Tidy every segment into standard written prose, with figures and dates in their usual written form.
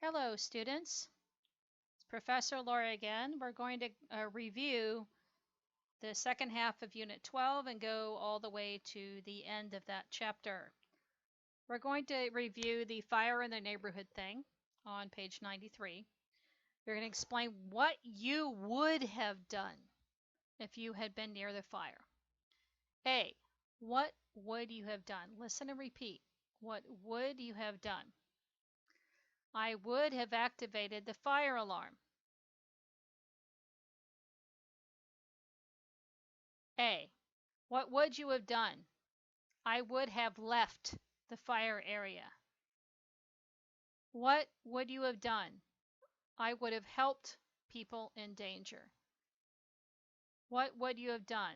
Hello, students. It's Professor Laura again. We're going to review the second half of Unit 12 and go all the way to the end of that chapter. We're going to review the fire in the neighborhood thing on page 93. We're going to explain what you would have done if you had been near the fire. A, what would you have done? Listen and repeat. What would you have done? I would have activated the fire alarm. A, what would you have done? I would have left the fire area. What would you have done? I would have helped people in danger. What would you have done?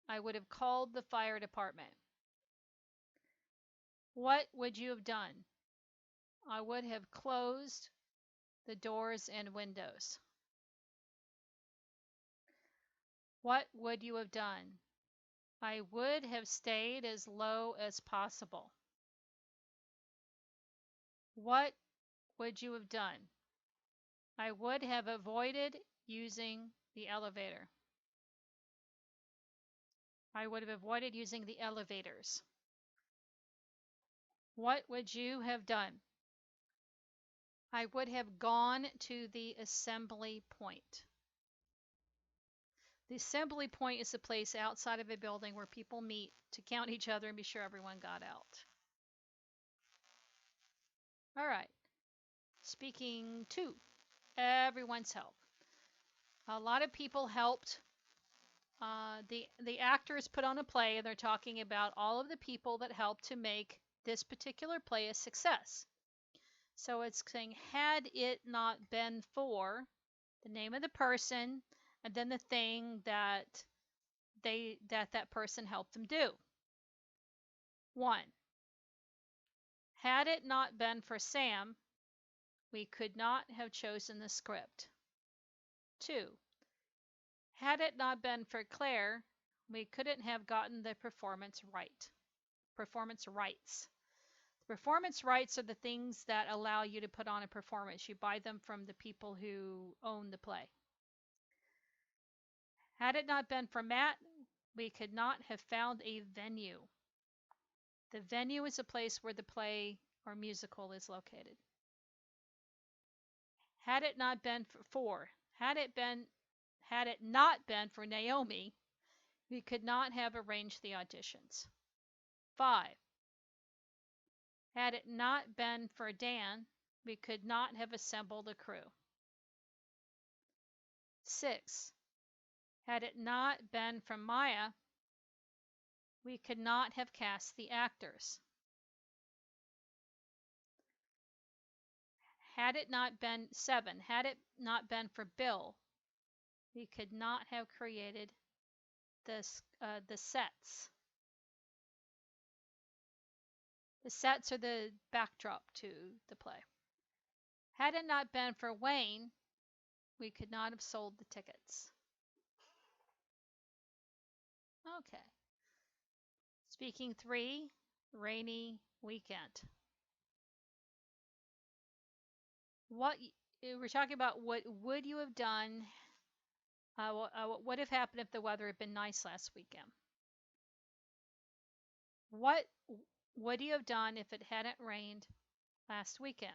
I would have called the fire department. What would you have done? I would have closed the doors and windows. What would you have done? I would have stayed as low as possible. What would you have done? I would have avoided using the elevator. I would have avoided using the elevators. What would you have done? I would have gone to the assembly point. The assembly point is a place outside of a building where people meet to count each other and be sure everyone got out. All right. Speaking to everyone's help. A lot of people helped. The actors put on a play, and they're talking about all of the people that helped to make this particular play a success. So it's saying, had it not been for the name of the person and then the thing that that person helped them do. 1. Had it not been for Sam, we could not have chosen the script. 2. Had it not been for Claire, we couldn't have gotten the performance right. Performance rights. The performance rights are the things that allow you to put on a performance. You buy them from the people who own the play. Had it not been for Matt, we could not have found a venue. The venue is a place where the play or musical is located. Had it not been had it not been for Naomi, we could not have arranged the auditions. 5. Had it not been for Dan, we could not have assembled a crew. 6. Had it not been for Maya, we could not have cast the actors. Had it not been 7, had it not been for Bill, we could not have created the sets. The sets are the backdrop to the play. Had it not been for Wayne, we could not have sold the tickets. Okay. Speaking 3, rainy weekend. We're talking about what would you have done? What would have happened if the weather had been nice last weekend? What would you have done if it hadn't rained last weekend?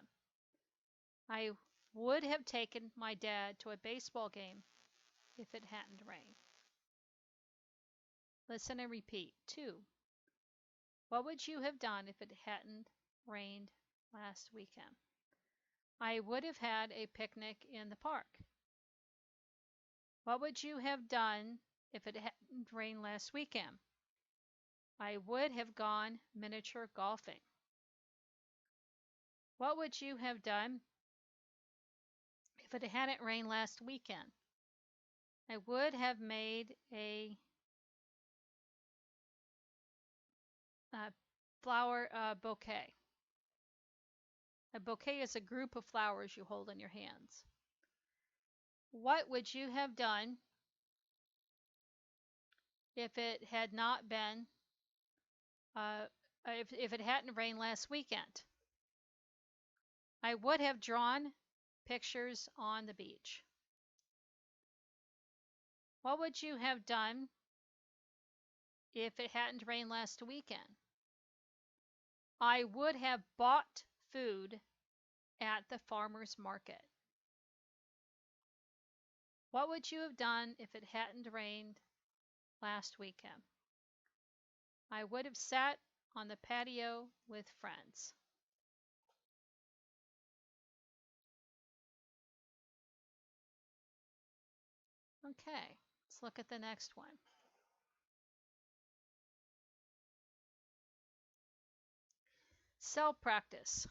I would have taken my dad to a baseball game if it hadn't rained. Listen and repeat. 2. What would you have done if it hadn't rained last weekend? I would have had a picnic in the park. What would you have done if it hadn't rained last weekend? I would have gone miniature golfing. What would you have done if it hadn't rained last weekend? I would have made a flower bouquet. A bouquet is a group of flowers you hold in your hands. What would you have done if it had not been, if it hadn't rained last weekend? I would have drawn pictures on the beach. What would you have done if it hadn't rained last weekend? I would have bought food at the farmer's market. What would you have done if it hadn't rained last weekend? I would have sat on the patio with friends. Okay, let's look at the next one. Cell practice.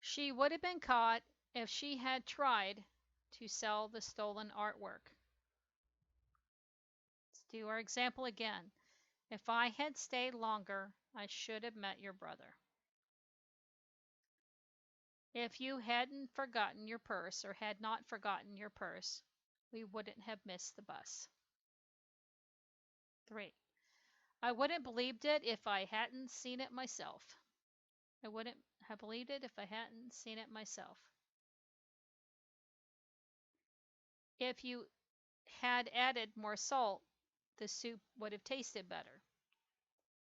She would have been caught if she had tried to sell the stolen artwork. Let's do our example again. If I had stayed longer, I should have met your brother. If you hadn't forgotten your purse or had not forgotten your purse, we wouldn't have missed the bus. 3. I wouldn't believed it if I hadn't seen it myself. I wouldn't have believed it if I hadn't seen it myself. If you had added more salt, the soup would have tasted better.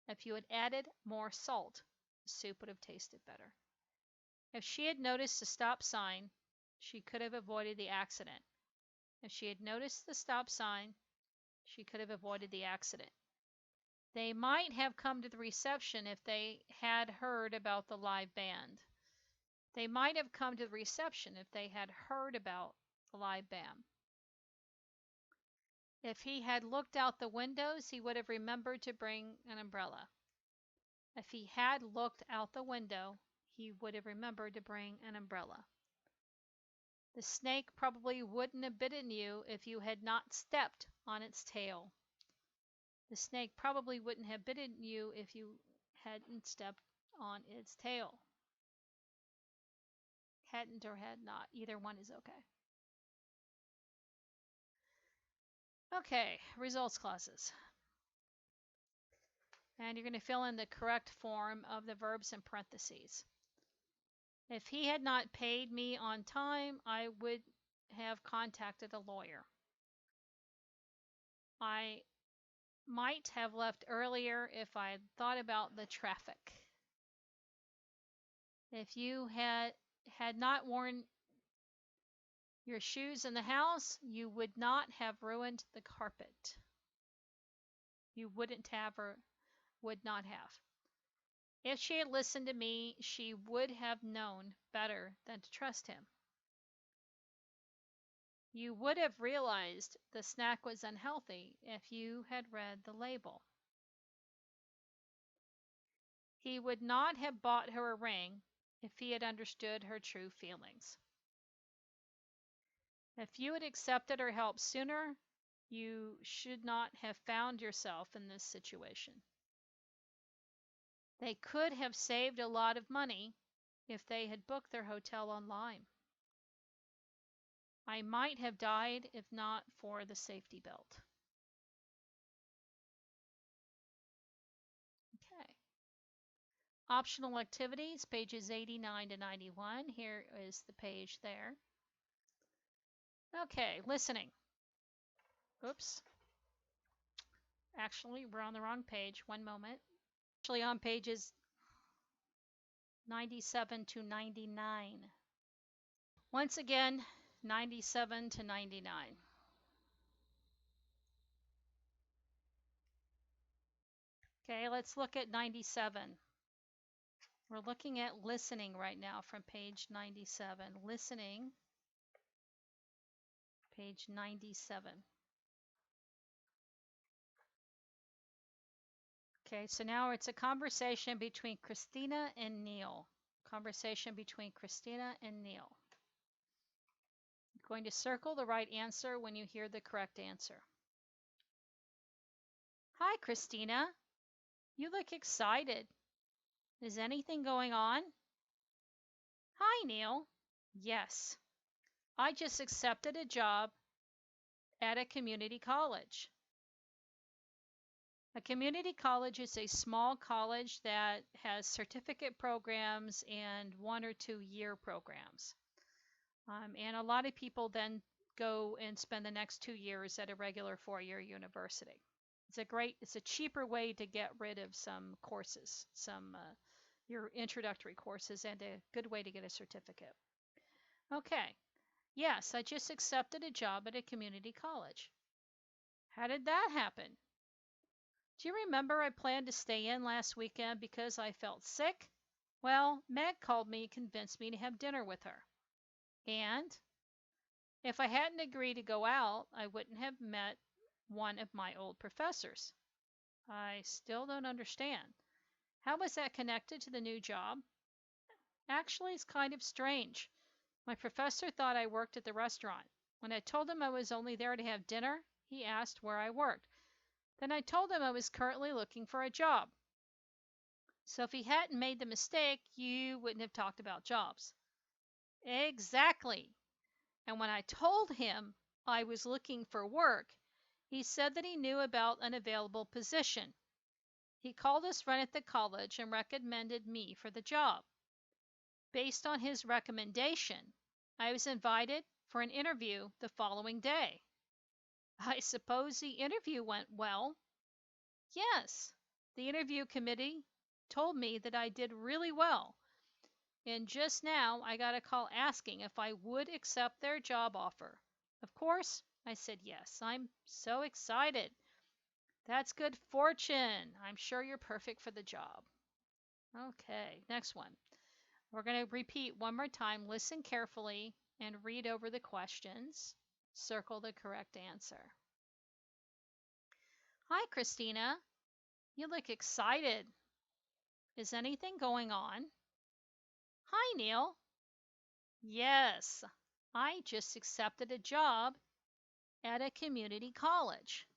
If you had added more salt, the soup would have tasted better. If she had noticed the stop sign, she could have avoided the accident. If she had noticed the stop sign, she could have avoided the accident. They might have come to the reception if they had heard about the live band. They might have come to the reception if they had heard about the live band. If he had looked out the windows, he would have remembered to bring an umbrella. If he had looked out the window, he would have remembered to bring an umbrella. The snake probably wouldn't have bitten you if you had not stepped on its tail. The snake probably wouldn't have bitten you if you hadn't stepped on its tail. Hadn't or had not. Either one is okay. Okay, results clauses. And you're going to fill in the correct form of the verbs in parentheses. If he had not paid me on time, I would have contacted a lawyer. I might have left earlier if I had thought about the traffic. If you had not worn your shoes in the house, you would not have ruined the carpet. You wouldn't have or would not have. If she had listened to me, she would have known better than to trust him. You would have realized the snack was unhealthy if you had read the label. He would not have bought her a ring if he had understood her true feelings. If you had accepted her help sooner, you should not have found yourself in this situation. They could have saved a lot of money if they had booked their hotel online. I might have died if not for the safety belt. Okay. Optional activities, pages 89 to 91. Here is the page there. Okay, listening. Oops. Actually, we're on the wrong page. One moment. Actually, on pages 97 to 99. Once again, 97 to 99. Okay, let's look at 97. We're looking at listening right now from page 97. Listening, page 97. Okay, so now it's a conversation between Christina and Neil. Conversation between Christina and Neil. I'm going to circle the right answer when you hear the correct answer. Hi, Christina. You look excited. Is anything going on? Hi, Neil. Yes. I just accepted a job at a community college. A community college is a small college that has certificate programs and 1 or 2 year programs. And a lot of people then go and spend the next 2 years at a regular 4-year university. It's a cheaper way to get rid of some courses, your introductory courses, and a good way to get a certificate. Okay, yes, I just accepted a job at a community college. How did that happen? Do you remember I planned to stay in last weekend because I felt sick? Well, Meg called me and convinced me to have dinner with her. And if I hadn't agreed to go out, I wouldn't have met one of my old professors. I still don't understand. How was that connected to the new job? Actually, it's kind of strange. My professor thought I worked at the restaurant. When I told him I was only there to have dinner, he asked where I worked. Then I told him I was currently looking for a job. So if he hadn't made the mistake, you wouldn't have talked about jobs. Exactly. And when I told him I was looking for work, he said that he knew about an available position. He called his friend at the college and recommended me for the job. Based on his recommendation, I was invited for an interview the following day. I suppose the interview went well. Yes, the interview committee told me that I did really well. And just now I got a call asking if I would accept their job offer. Of course, I said yes. I'm so excited. That's good fortune. I'm sure you're perfect for the job. Okay, next one. We're going to repeat one more time. Listen carefully and read over the questions. Circle the correct answer. Hi, Christina. You look excited. Is anything going on? Hi, Neil. Yes, I just accepted a job at a community college.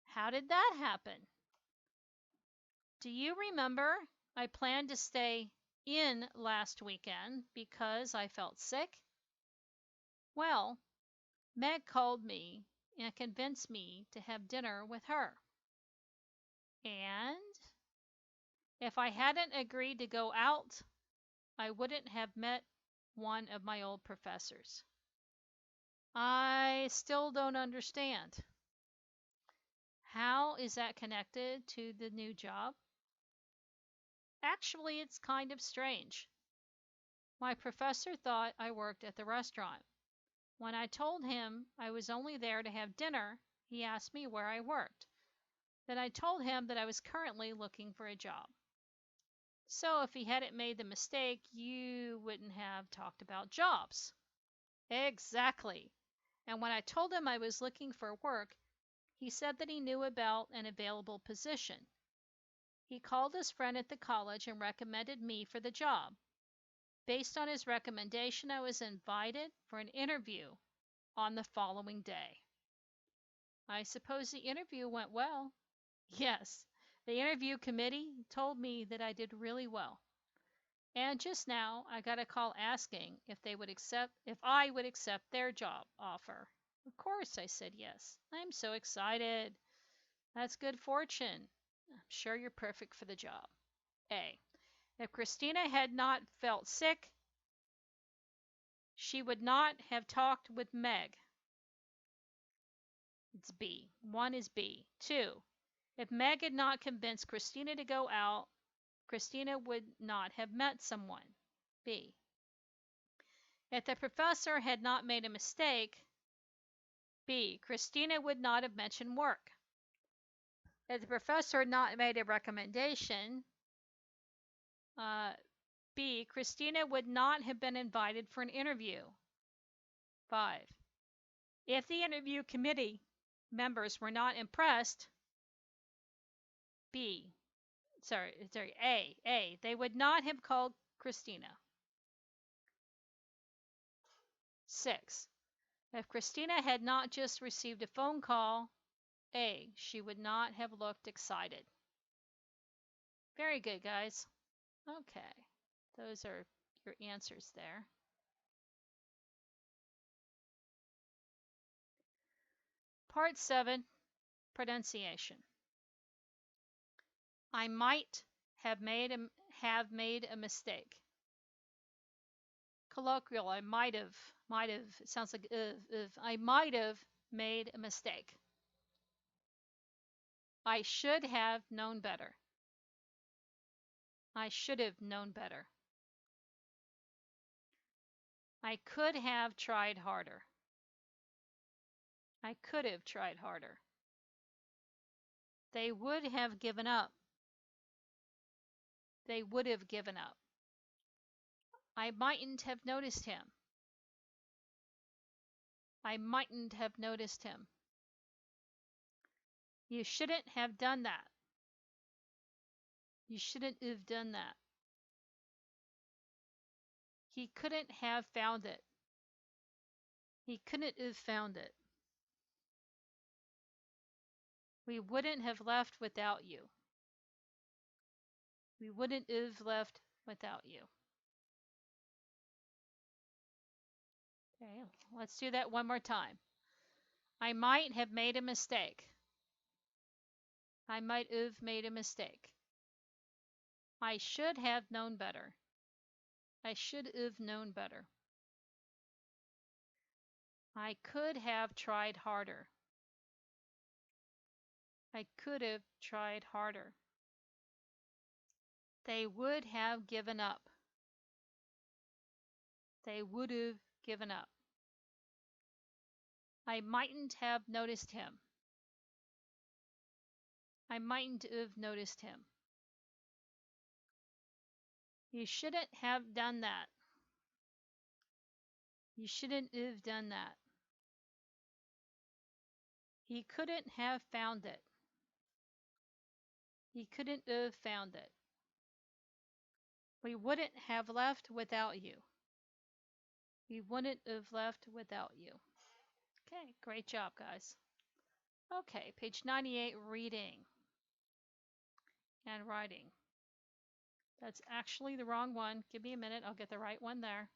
How did that happen? Do you remember I planned to stay in last weekend because I felt sick? Well, Meg called me and convinced me to have dinner with her. And if I hadn't agreed to go out, I wouldn't have met one of my old professors. I still don't understand. How is that connected to the new job? Actually, it's kind of strange. My professor thought I worked at the restaurant. When I told him I was only there to have dinner, he asked me where I worked. Then I told him that I was currently looking for a job. So if he hadn't made the mistake, you wouldn't have talked about jobs. Exactly. And when I told him I was looking for work, he said that he knew about an available position. He called his friend at the college and recommended me for the job. Based on his recommendation, I was invited for an interview on the following day. I suppose the interview went well. Yes, the interview committee told me that I did really well. And just now I got a call asking if I would accept their job offer. Of course, I said yes. I'm so excited. That's good fortune. I'm sure you're perfect for the job. A. If Christina had not felt sick, she would not have talked with Meg. It's B. 1 is B. 2. If Meg had not convinced Christina to go out, Christina would not have met someone. B. If the professor had not made a mistake, B. Christina would not have mentioned work. If the professor had not made a recommendation, B. Christina would not have been invited for an interview. 5. If the interview committee members were not impressed, A. They would not have called Christina. 6. If Christina had not just received a phone call, A. She would not have looked excited. Very good, guys. Okay, those are your answers there. Part 7, pronunciation. I might have made a mistake. Colloquial, I might have. It sounds like if. I might have made a mistake. I should have known better. I should have known better. I could have tried harder. I could have tried harder. They would have given up. They would have given up. I mightn't have noticed him. I mightn't have noticed him. You shouldn't have done that. You shouldn't have done that. He couldn't have found it. He couldn't have found it. We wouldn't have left without you. We wouldn't have left without you. Okay, let's do that one more time. I might have made a mistake. I might have made a mistake. I should have known better. I should have known better. I could have tried harder. I could have tried harder. They would have given up. They would have given up. I mightn't have noticed him. I mightn't have noticed him. You shouldn't have done that. You shouldn't have done that. He couldn't have found it. He couldn't have found it. We wouldn't have left without you. We wouldn't have left without you. Okay, great job, guys. Okay, page 98, reading and writing. That's actually the wrong one. Give me a minute, I'll get the right one there.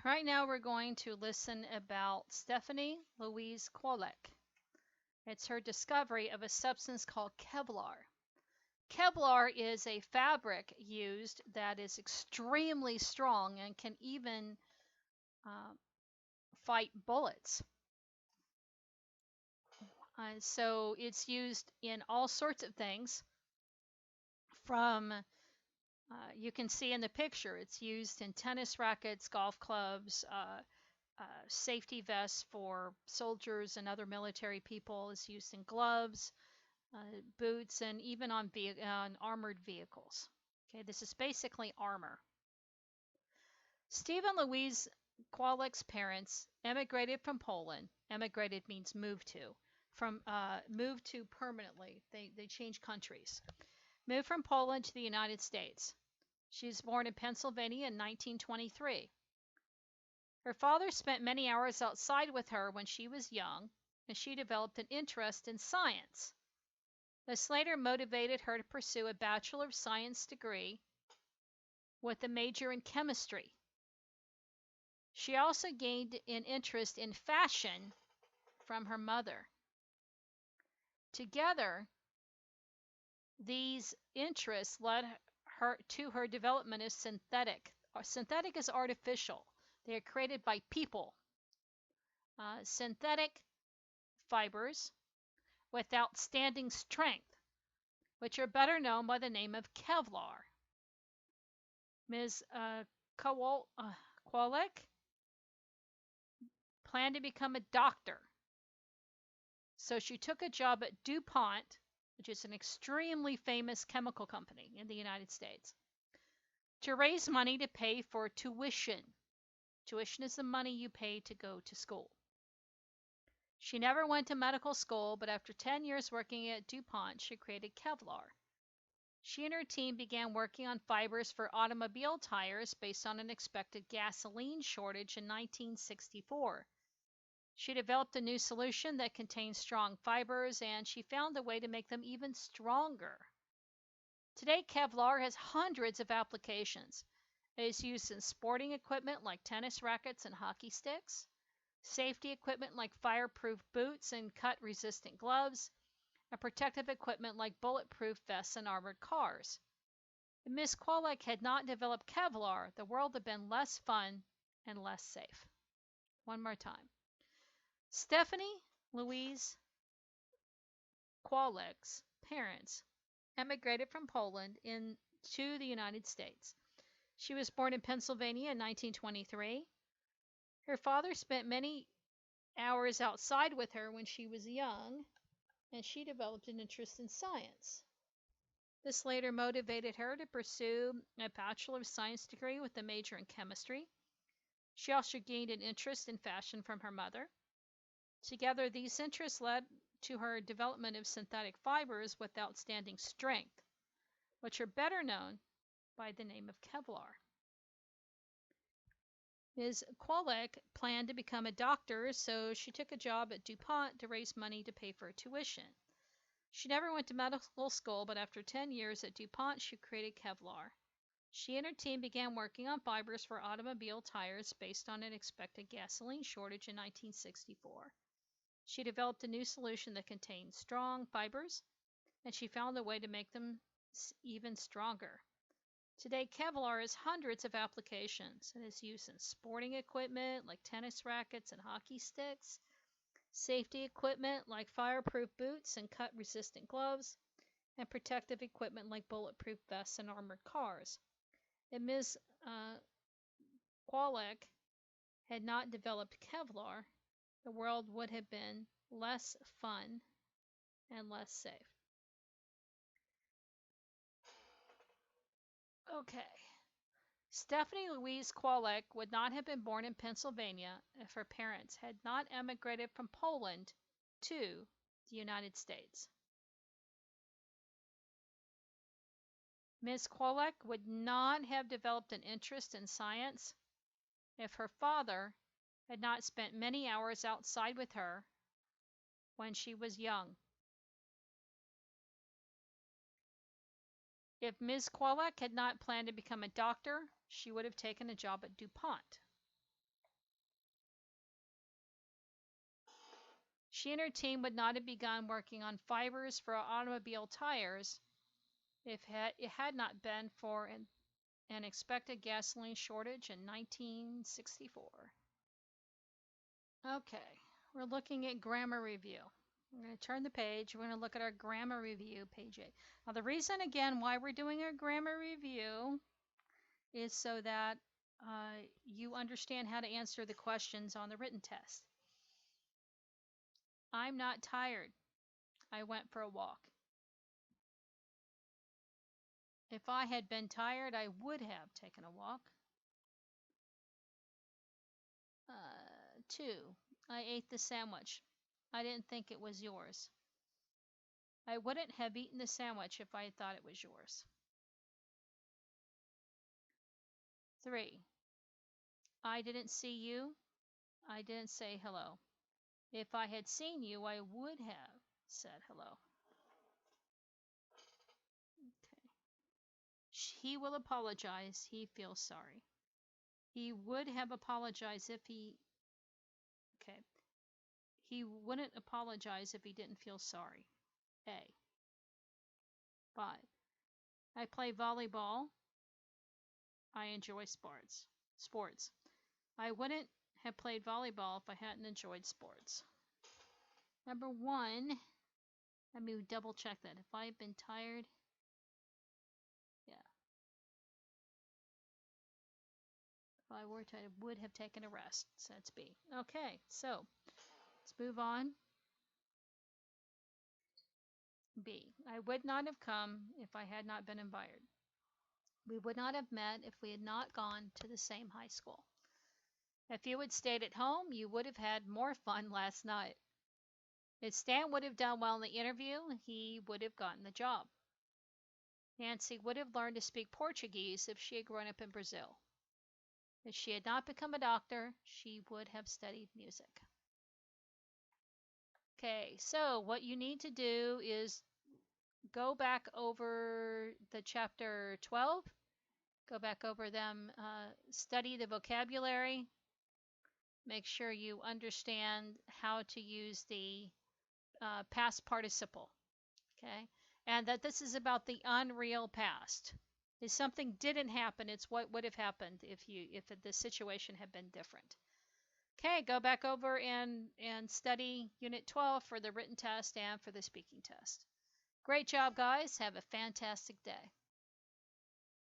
Right now we're going to listen about Stephanie Louise Kwolek. It's her discovery of a substance called Kevlar. Kevlar is a fabric used that is extremely strong and can even fight bullets. So it's used in all sorts of things. From, you can see in the picture, it's used in tennis rackets, golf clubs, safety vests for soldiers and other military people. It's used in gloves, boots, and even on armored vehicles. Okay, this is basically armor. Stephen Louise Kwolek's parents emigrated from Poland. Emigrated means moved to. Moved to permanently. They changed countries. Moved from Poland to the United States. She was born in Pennsylvania in 1923. Her father spent many hours outside with her when she was young, and she developed an interest in science. This later motivated her to pursue a Bachelor of Science degree with a major in chemistry. She also gained an interest in fashion from her mother. Together, these interests led her to her development of synthetic. Synthetic is artificial. They are created by people. Synthetic fibers with outstanding strength, which are better known by the name of Kevlar. Ms. Kwolek planned to become a doctor. So she took a job at DuPont, which is an extremely famous chemical company in the United States, to raise money to pay for tuition. Tuition is the money you pay to go to school. She never went to medical school, but after 10 years working at DuPont, she created Kevlar. She and her team began working on fibers for automobile tires based on an expected gasoline shortage in 1964. She developed a new solution that contained strong fibers, and she found a way to make them even stronger. Today, Kevlar has hundreds of applications. It is used in sporting equipment like tennis rackets and hockey sticks, safety equipment like fireproof boots and cut-resistant gloves, and protective equipment like bulletproof vests and armored cars. If Miss Qualek had not developed Kevlar, the world had been less fun and less safe. One more time. Stephanie Louise Qualek's parents emigrated from Poland to the United States. She was born in Pennsylvania in 1923. Her father spent many hours outside with her when she was young, and she developed an interest in science. This later motivated her to pursue a Bachelor of Science degree with a major in chemistry. She also gained an interest in fashion from her mother. Together, these interests led to her development of synthetic fibers with outstanding strength, which are better known by the name of Kevlar. Ms. Qualek planned to become a doctor, so she took a job at DuPont to raise money to pay for tuition. She never went to medical school, but after 10 years at DuPont, she created Kevlar. She and her team began working on fibers for automobile tires based on an expected gasoline shortage in 1964. She developed a new solution that contained strong fibers, and she found a way to make them even stronger. Today, Kevlar has hundreds of applications and is used in sporting equipment like tennis rackets and hockey sticks, safety equipment like fireproof boots and cut-resistant gloves, and protective equipment like bulletproof vests and armored cars. If Ms. Qualek had not developed Kevlar, the world would have been less fun and less safe. Okay. Stephanie Louise Qualek would not have been born in Pennsylvania if her parents had not emigrated from Poland to the United States. Ms. Qualek would not have developed an interest in science if her father had not spent many hours outside with her when she was young. If Ms. Qualek had not planned to become a doctor, she would have taken a job at DuPont. She and her team would not have begun working on fibers for automobile tires if it had not been for an expected gasoline shortage in 1964. Okay, we're looking at grammar review. I'm going to turn the page. We're going to look at our grammar review, page 8. Now, the reason, again, why we're doing a grammar review is so that you understand how to answer the questions on the written test. I'm not tired. I went for a walk. If I had been tired, I would have taken a walk. 2. I ate the sandwich. I didn't think it was yours. I wouldn't have eaten the sandwich if I had thought it was yours. 3. I didn't see you. I didn't say hello. If I had seen you, I would have said hello. Okay. He will apologize. He feels sorry. He would have apologized if he... Okay. He wouldn't apologize if he didn't feel sorry. A. 5. I play volleyball. I enjoy sports. I wouldn't have played volleyball if I hadn't enjoyed sports. Number 1, let me double check that. If I've been tired, yeah. If I were tired, I would have taken a rest. So that's B. Okay, so let's move on. B. I would not have come if I had not been invited. We would not have met if we had not gone to the same high school. If you had stayed at home, you would have had more fun last night. If Stan would have done well in the interview, he would have gotten the job. Nancy would have learned to speak Portuguese if she had grown up in Brazil. If she had not become a doctor, she would have studied music. Okay, so what you need to do is go back over the chapter 12, go back over them, study the vocabulary, make sure you understand how to use the past participle. Okay, and that this is about the unreal past. If something didn't happen, it's what would have happened if the situation had been different. Okay, go back over and study Unit 12 for the written test and for the speaking test. Great job, guys. Have a fantastic day.